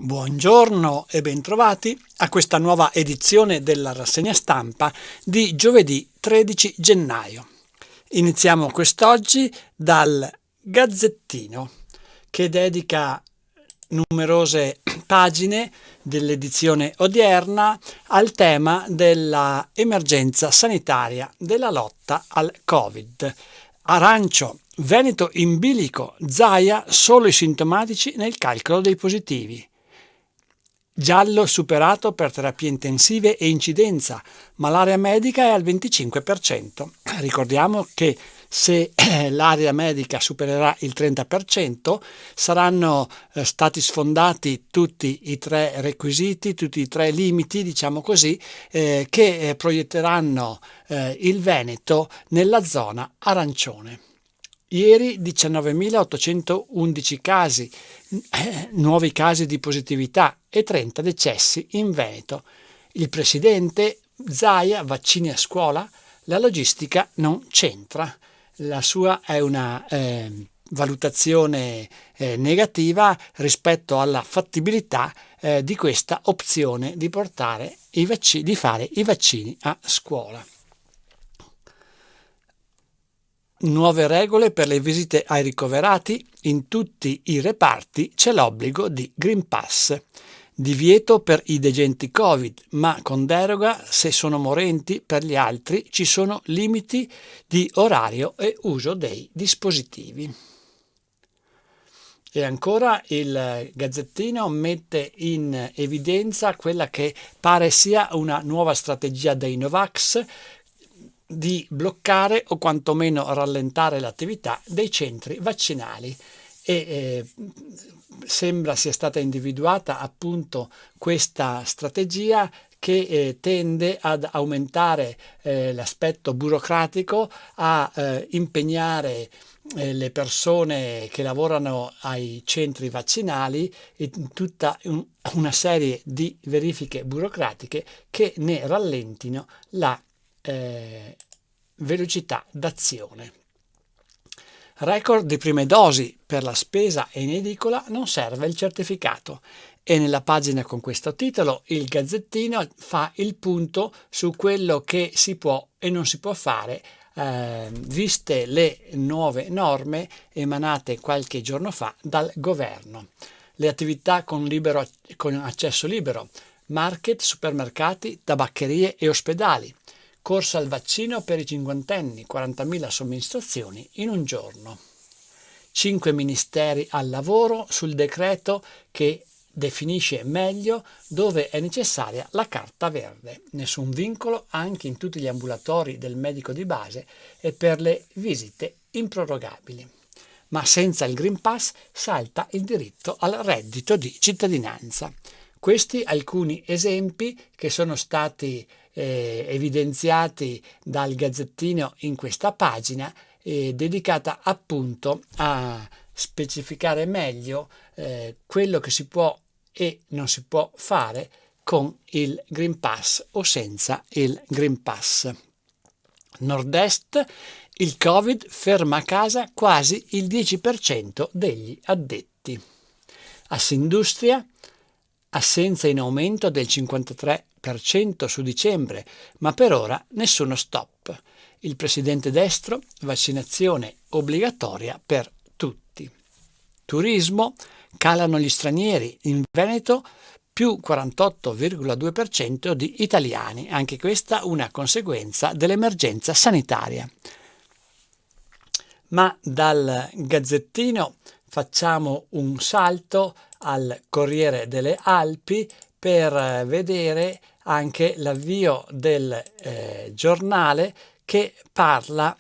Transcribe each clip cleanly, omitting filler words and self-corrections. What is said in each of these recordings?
Buongiorno e bentrovati a questa nuova edizione della rassegna stampa di giovedì 13 gennaio. Iniziamo quest'oggi dal Gazzettino, che dedica numerose pagine dell'edizione odierna al tema della emergenza sanitaria della lotta al Covid. Arancio, Veneto in bilico, Zaia solo i sintomatici nel calcolo dei positivi. Giallo superato per terapie intensive e incidenza, ma l'area medica è al 25%. Ricordiamo che se l'area medica supererà il 30%, saranno stati sfondati tutti i tre requisiti, tutti i tre limiti, diciamo così, che proietteranno il Veneto nella zona arancione. Ieri 19.811 casi, nuovi casi di positività e 30 decessi in Veneto. Il presidente Zaia, vaccini a scuola, la logistica non c'entra. La sua è una valutazione negativa rispetto alla fattibilità di questa opzione di portare di fare i vaccini a scuola. Nuove regole per le visite ai ricoverati. In tutti i reparti c'è l'obbligo di Green Pass. Divieto per i degenti Covid, ma con deroga se sono morenti. Per gli altri ci sono limiti di orario e uso dei dispositivi. E ancora il Gazzettino mette in evidenza quella che pare sia una nuova strategia dei Novax di bloccare o quantomeno rallentare l'attività dei centri vaccinali e sembra sia stata individuata appunto questa strategia che tende ad aumentare l'aspetto burocratico, a impegnare le persone che lavorano ai centri vaccinali in tutta una serie di verifiche burocratiche che ne rallentino la velocità d'azione. Record di prime dosi per la spesa e in edicola, non serve il certificato. E nella pagina con questo titolo il Gazzettino fa il punto su quello che si può e non si può fare viste le nuove norme emanate qualche giorno fa dal governo. Le attività con accesso libero, market, supermercati, tabaccherie e ospedali. Corsa al vaccino per i cinquantenni, 40.000 somministrazioni in un giorno. 5 ministeri al lavoro sul decreto che definisce meglio dove è necessaria la carta verde. Nessun vincolo anche in tutti gli ambulatori del medico di base e per le visite improrogabili. Ma senza il Green Pass salta il diritto al reddito di cittadinanza. Questi alcuni esempi che sono stati evidenziati dal Gazzettino in questa pagina dedicata appunto a specificare meglio quello che si può e non si può fare con il Green Pass o senza il Green Pass. Nord-Est, il Covid ferma a casa quasi il 10% degli addetti. Assindustria, assenza in aumento del 53% su dicembre, ma per ora nessuno stop. Il presidente Destro, vaccinazione obbligatoria per tutti. Turismo, calano gli stranieri, in Veneto più 48,2% di italiani, anche questa una conseguenza dell'emergenza sanitaria. Ma dal Gazzettino facciamo un salto al Corriere delle Alpi per vedere anche l'avvio del giornale che parla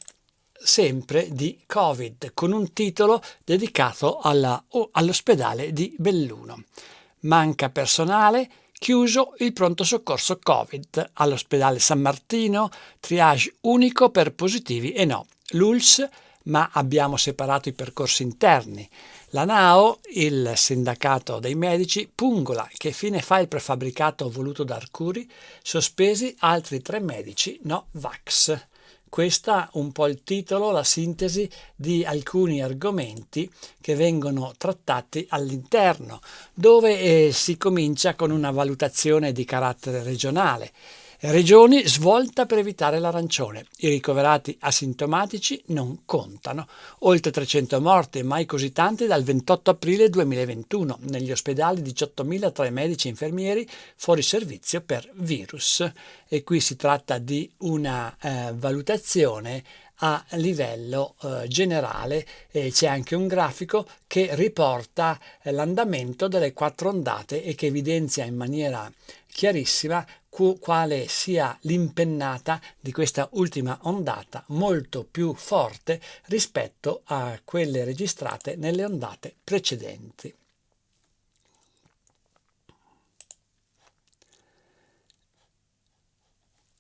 sempre di Covid, con un titolo dedicato all'ospedale di Belluno. Manca personale, chiuso il pronto soccorso Covid all'ospedale San Martino, triage unico per positivi e no. L'ULS, ma abbiamo separato i percorsi interni. La NAO, il sindacato dei medici, pungola. Che fine fa il prefabbricato voluto da Arcuri? Sospesi altri 3 medici no vax. Questa un po' il titolo, la sintesi di alcuni argomenti che vengono trattati all'interno, dove si comincia con una valutazione di carattere regionale. Regioni svolta per evitare l'arancione. I ricoverati asintomatici non contano. Oltre 300 morti, mai così tanti dal 28 aprile 2021. Negli ospedali 18.000 tra i medici e infermieri fuori servizio per virus. E qui si tratta di una valutazione a livello generale. C'è anche un grafico che riporta l'andamento delle 4 ondate e che evidenzia in maniera chiarissima quale sia l'impennata di questa ultima ondata, molto più forte rispetto a quelle registrate nelle ondate precedenti.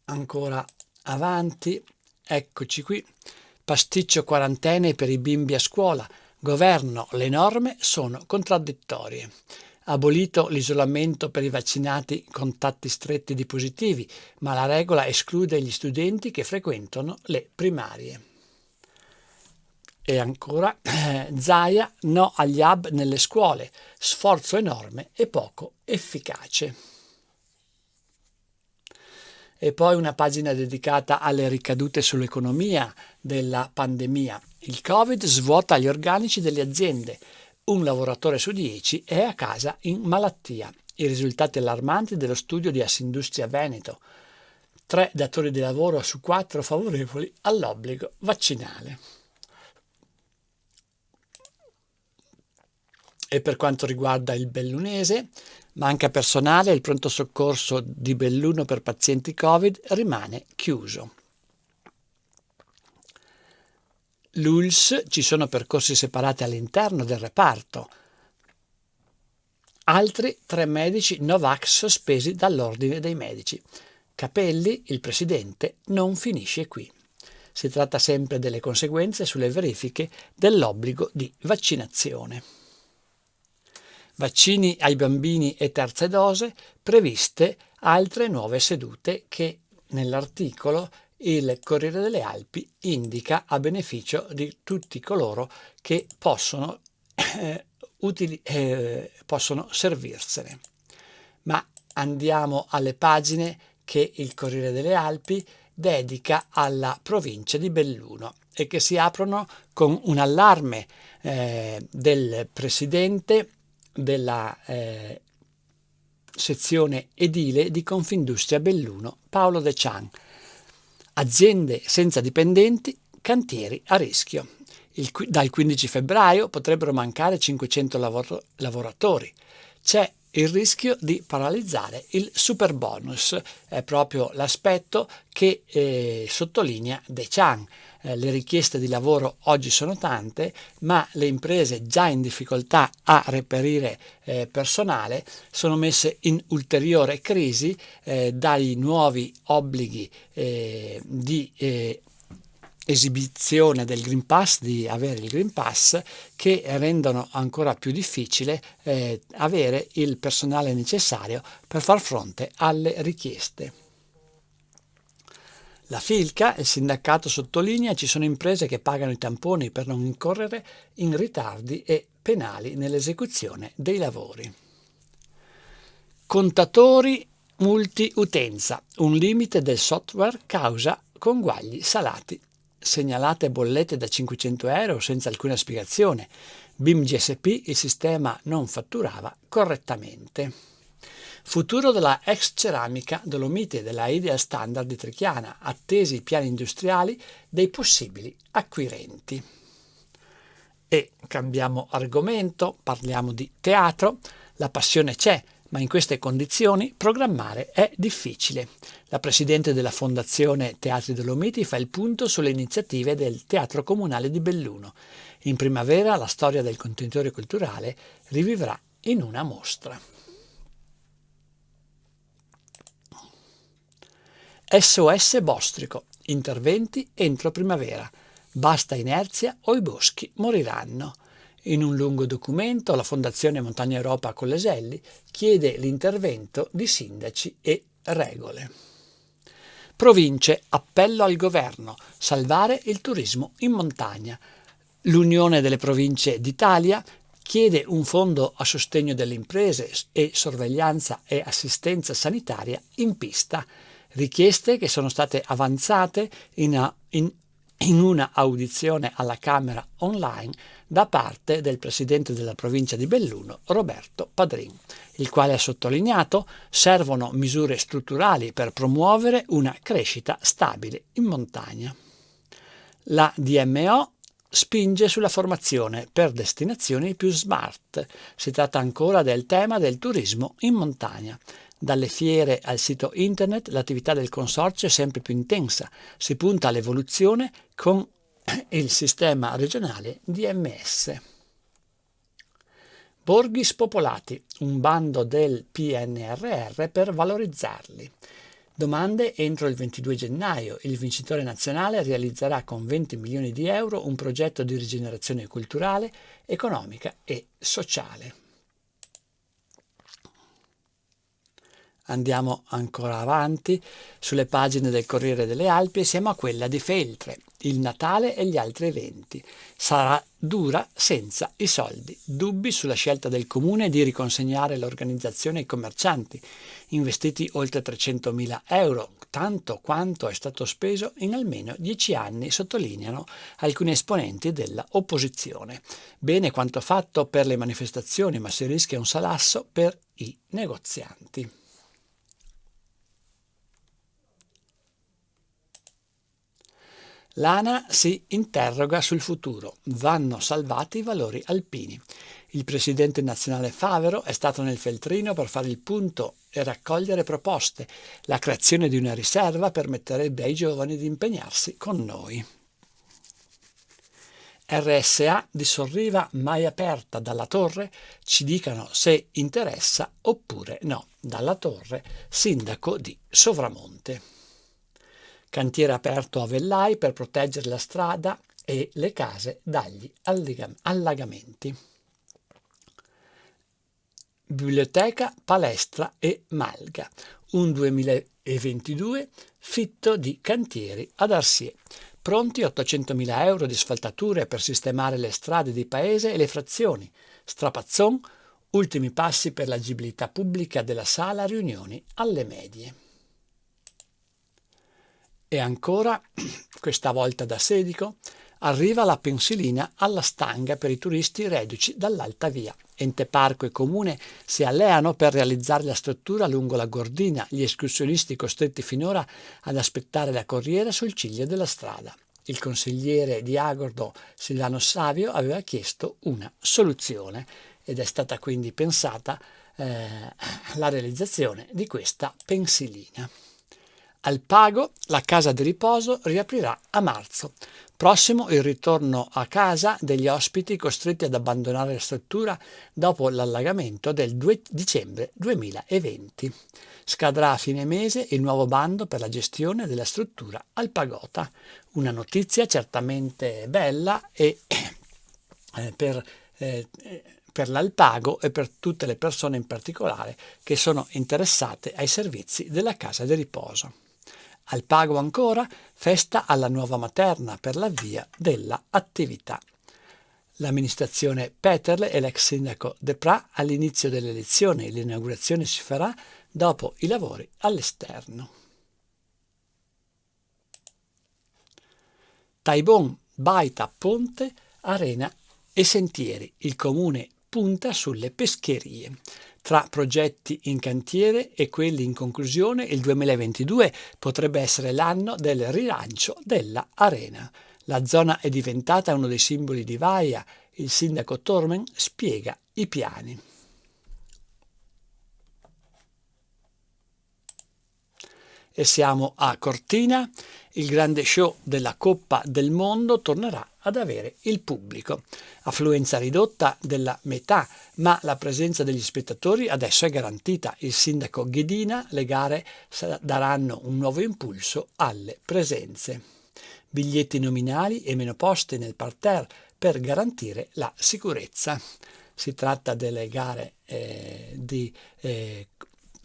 Ancora avanti, eccoci qui, pasticcio quarantene per i bimbi a scuola, governo, le norme sono contraddittorie. Abolito l'isolamento per i vaccinati contatti stretti di positivi, ma la regola esclude gli studenti che frequentano le primarie. E ancora, Zaia, no agli hub nelle scuole, sforzo enorme e poco efficace. E poi una pagina dedicata alle ricadute sull'economia della pandemia. Il Covid svuota gli organici delle aziende. Un lavoratore su 10 è a casa in malattia. I risultati allarmanti dello studio di Assindustria Veneto. 3 datori di lavoro su 4 favorevoli all'obbligo vaccinale. E per quanto riguarda il bellunese, manca personale e il pronto soccorso di Belluno per pazienti Covid rimane chiuso. L'ULSS, ci sono percorsi separati all'interno del reparto. Altri 3 medici Novax sospesi dall'ordine dei medici. Capelli, il presidente, non finisce qui. Si tratta sempre delle conseguenze sulle verifiche dell'obbligo di vaccinazione. Vaccini ai bambini e terze dose, previste altre nuove sedute che nell'articolo il Corriere delle Alpi indica a beneficio di tutti coloro che possono servirsene. Ma andiamo alle pagine che il Corriere delle Alpi dedica alla provincia di Belluno e che si aprono con un allarme del presidente della sezione edile di Confindustria Belluno, Paolo De Cian. Aziende senza dipendenti, cantieri a rischio. Dal 15 febbraio potrebbero mancare 500 lavoratori. C'è il rischio di paralizzare il superbonus. È proprio l'aspetto che sottolinea De Cian. Le richieste di lavoro oggi sono tante, ma le imprese già in difficoltà a reperire personale sono messe in ulteriore crisi dai nuovi obblighi di esibizione del Green Pass, di avere il Green Pass, che rendono ancora più difficile avere il personale necessario per far fronte alle richieste. La Filca, il sindacato, sottolinea: ci sono imprese che pagano i tamponi per non incorrere in ritardi e penali nell'esecuzione dei lavori. Contatori multi-utenza, un limite del software causa conguagli salati. Segnalate bollette da 500 euro senza alcuna spiegazione. BIM GSP, il sistema non fatturava correttamente. Futuro della ex ceramica Dolomiti e della Ideal Standard di Trichiana, attesi i piani industriali dei possibili acquirenti. E cambiamo argomento, parliamo di teatro. La passione c'è, ma in queste condizioni programmare è difficile. La presidente della Fondazione Teatri Dolomiti fa il punto sulle iniziative del Teatro Comunale di Belluno. In primavera la storia del contenitore culturale rivivrà in una mostra. SOS Bostrico, interventi entro primavera. Basta inerzia o i boschi moriranno. In un lungo documento la Fondazione Montagna Europa Colleselli chiede l'intervento di sindaci e regole. Province, appello al governo, salvare il turismo in montagna. L'Unione delle Province d'Italia chiede un fondo a sostegno delle imprese e sorveglianza e assistenza sanitaria in pista. Richieste che sono state avanzate in una audizione alla Camera online da parte del presidente della provincia di Belluno, Roberto Padrin, il quale ha sottolineato: servono misure strutturali per promuovere una crescita stabile in montagna. La DMO spinge sulla formazione per destinazioni più smart. Si tratta ancora del tema del turismo in montagna. Dalle fiere al sito internet l'attività del consorzio è sempre più intensa. Si punta all'evoluzione con il sistema regionale DMS. Borghi spopolati, un bando del PNRR per valorizzarli. Domande entro il 22 gennaio. Il vincitore nazionale realizzerà con 20 milioni di euro un progetto di rigenerazione culturale, economica e sociale. Andiamo ancora avanti sulle pagine del Corriere delle Alpi e siamo a quella di Feltre. Il Natale e gli altri eventi. Sarà dura senza i soldi. Dubbi sulla scelta del comune di riconsegnare l'organizzazione ai commercianti. Investiti oltre 300.000 euro, tanto quanto è stato speso in almeno 10 anni, sottolineano alcuni esponenti della opposizione. Bene quanto fatto per le manifestazioni, ma si rischia un salasso per i negozianti. L'ANA si interroga sul futuro. Vanno salvati i valori alpini. Il presidente nazionale Favero è stato nel Feltrino per fare il punto e raccogliere proposte. La creazione di una riserva permetterebbe ai giovani di impegnarsi con noi. RSA di Sorriva mai aperta dalla Torre, ci dicano se interessa oppure no. Dalla Torre, sindaco di Sovramonte. Cantiere aperto a Vellai per proteggere la strada e le case dagli allagamenti. Biblioteca, palestra e malga. Un 2022 fitto di cantieri ad Arsier. Pronti 800.000 euro di asfaltature per sistemare le strade di paese e le frazioni. Strapazzon, ultimi passi per l'agibilità pubblica della sala riunioni alle medie. E ancora, questa volta da Sedico, arriva la pensilina alla stanga per i turisti reduci dall'Alta Via. Ente Parco e Comune si alleano per realizzare la struttura lungo la Gordina, gli escursionisti costretti finora ad aspettare la corriera sul ciglio della strada. Il consigliere di Agordo, Silvano Savio, aveva chiesto una soluzione ed è stata quindi pensata la realizzazione di questa pensilina. Al Pago la casa di riposo riaprirà a marzo. Prossimo il ritorno a casa degli ospiti costretti ad abbandonare la struttura dopo l'allagamento del 2 dicembre 2020. Scadrà a fine mese il nuovo bando per la gestione della struttura al Pagota. Una notizia certamente bella e per l'Alpago e per tutte le persone in particolare che sono interessate ai servizi della casa di riposo. Al Pago ancora, festa alla nuova materna per l'avvio della attività. L'amministrazione Peterle e l'ex sindaco De Pra all'inizio delle elezioni. L'inaugurazione si farà dopo i lavori all'esterno. Taibon, Baita, Ponte, Arena e Sentieri. Il comune punta sulle pescherie. Tra progetti in cantiere e quelli in conclusione, il 2022 potrebbe essere l'anno del rilancio della Arena. La zona è diventata uno dei simboli di Vaia. Il sindaco Tormen spiega i piani. E siamo a Cortina. Il grande show della Coppa del Mondo tornerà ad avere il pubblico. Affluenza ridotta della metà, ma la presenza degli spettatori adesso è garantita. Il sindaco Ghedina, le gare daranno un nuovo impulso alle presenze. Biglietti nominali e meno posti nel parterre per garantire la sicurezza. Si tratta delle gare di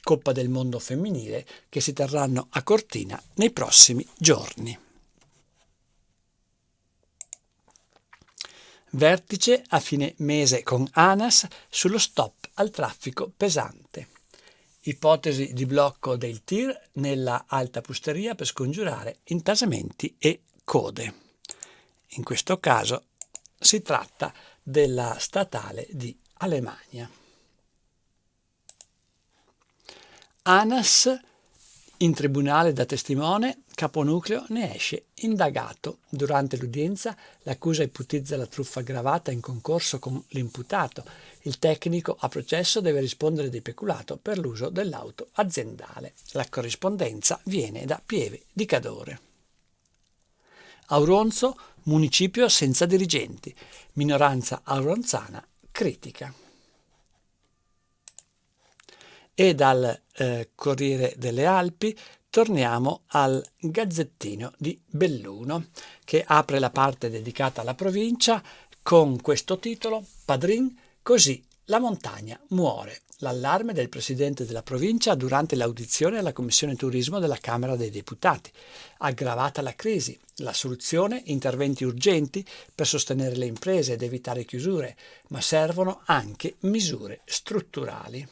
Coppa del Mondo femminile che si terranno a Cortina nei prossimi giorni. Vertice a fine mese con ANAS sullo stop al traffico pesante. Ipotesi di blocco del tir nella Alta Pusteria per scongiurare intasamenti e code. In questo caso si tratta della statale di Alemagna. ANAS in tribunale da testimone, caponucleo ne esce indagato. Durante l'udienza l'accusa ipotizza la truffa aggravata in concorso con l'imputato. Il tecnico a processo deve rispondere di peculato per l'uso dell'auto aziendale. La corrispondenza viene da Pieve di Cadore. Auronzo, municipio senza dirigenti. Minoranza auronzana critica. E dal Corriere delle Alpi torniamo al Gazzettino di Belluno, che apre la parte dedicata alla provincia con questo titolo: Padrin, così la montagna muore. L'allarme del presidente della provincia durante l'audizione alla Commissione Turismo della Camera dei Deputati. Aggravata la crisi, la soluzione: interventi urgenti per sostenere le imprese ed evitare chiusure, ma servono anche misure strutturali.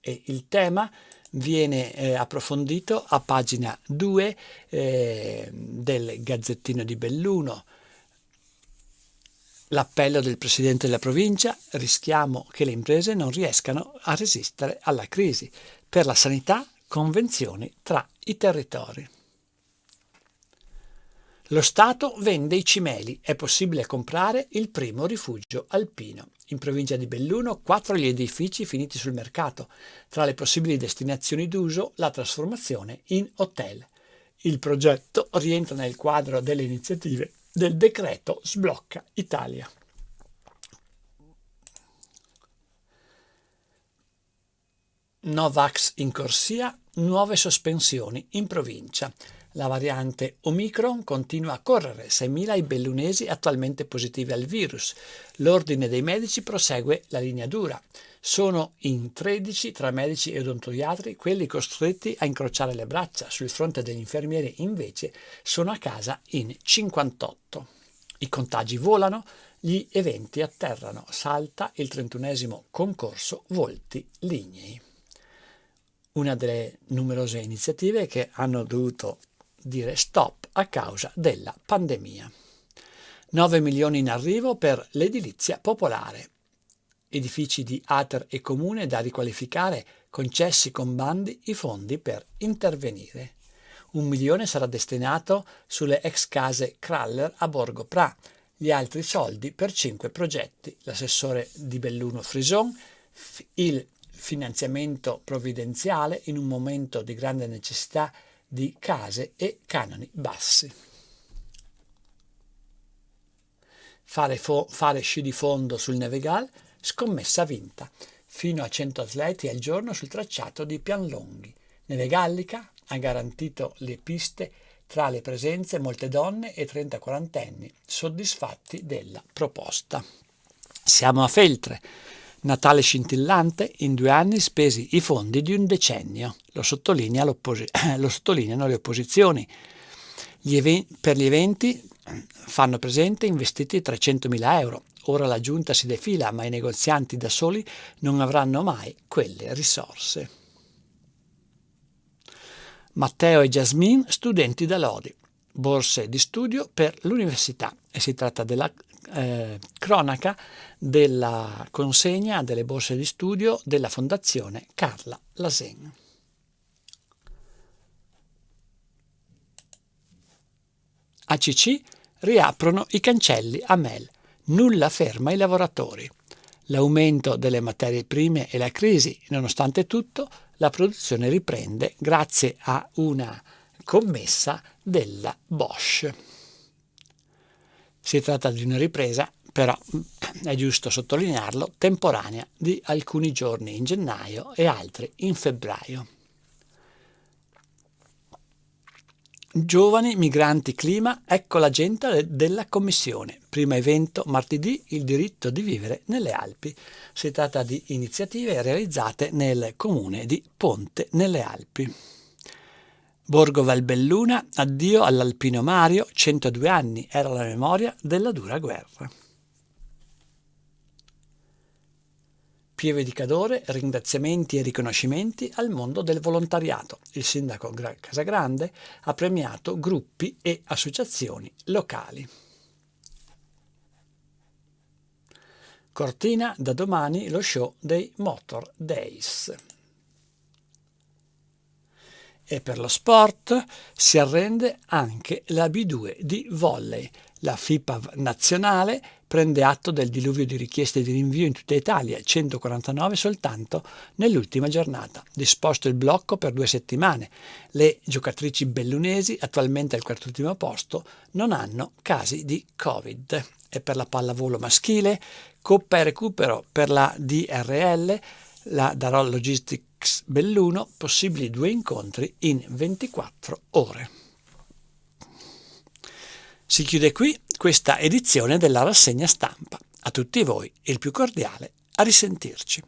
E il tema viene approfondito a pagina 2 del Gazzettino di Belluno. L'appello del presidente della provincia: rischiamo che le imprese non riescano a resistere alla crisi. Per la sanità, convenzioni tra i territori. Lo Stato vende i cimeli, è possibile comprare il primo rifugio alpino. In provincia di Belluno 4 gli edifici finiti sul mercato. Tra le possibili destinazioni d'uso la trasformazione in hotel. Il progetto rientra nel quadro delle iniziative del decreto Sblocca Italia. Novax in corsia, nuove sospensioni in provincia. La variante Omicron continua a correre, 6.000 i bellunesi attualmente positivi al virus. L'ordine dei medici prosegue la linea dura. Sono in 13 tra medici e odontoiatri quelli costretti a incrociare le braccia. Sul fronte degli infermieri invece sono a casa in 58. I contagi volano, gli eventi atterrano. Salta il 31esimo concorso Volti Lignei. Una delle numerose iniziative che hanno dovuto dire stop a causa della pandemia. 9 milioni in arrivo per l'edilizia popolare. Edifici di Ater e Comune da riqualificare, concessi con bandi i fondi per intervenire. 1 milione sarà destinato sulle ex case Kraller a Borgo Pra, gli altri soldi per 5 progetti. L'assessore di Belluno Frison, il finanziamento provvidenziale in un momento di grande necessità di case e canoni bassi. Fare sci di fondo sul Nevegal, scommessa vinta. Fino a 100 atleti al giorno sul tracciato di Pianlonghi. Nevegallica ha garantito le piste tra le presenze molte donne e 30-40enni, soddisfatti della proposta. Siamo a Feltre. Natale scintillante, in 2 anni spesi i fondi di un decennio, lo sottolineano le opposizioni. Per gli eventi fanno presente investiti 300.000 euro. Ora la giunta si defila, ma i negozianti da soli non avranno mai quelle risorse. Matteo e Jasmine, studenti da Lodi, borse di studio per l'università, e si tratta della cronaca della consegna delle borse di studio della Fondazione Carla Lasen. ACC riaprono i cancelli a Mel, nulla ferma i lavoratori. L'aumento delle materie prime e la crisi, nonostante tutto, la produzione riprende grazie a una commessa della Bosch. Si tratta di una ripresa, però è giusto sottolinearlo, temporanea, di alcuni giorni in gennaio e altri in febbraio. Giovani, migranti, clima, ecco l'agenda della Commissione. Primo evento martedì, il diritto di vivere nelle Alpi. Si tratta di iniziative realizzate nel comune di Ponte nelle Alpi. Borgo Valbelluna, addio all'Alpino Mario, 102 anni, era la memoria della dura guerra. Pieve di Cadore, ringraziamenti e riconoscimenti al mondo del volontariato. Il sindaco Casagrande ha premiato gruppi e associazioni locali. Cortina, da domani lo show dei Motor Days. E per lo sport si arrende anche la B2 di volley. La FIPAV nazionale prende atto del diluvio di richieste di rinvio in tutta Italia, 149 soltanto nell'ultima giornata. Disposto il blocco per 2 settimane. Le giocatrici bellunesi, attualmente al quartultimo posto, non hanno casi di Covid. E per la pallavolo maschile, Coppa e recupero per la DRL, la Darò Logistics Belluno, possibili 2 incontri in 24 ore. Si chiude qui questa edizione della rassegna stampa. A tutti voi il più cordiale a risentirci.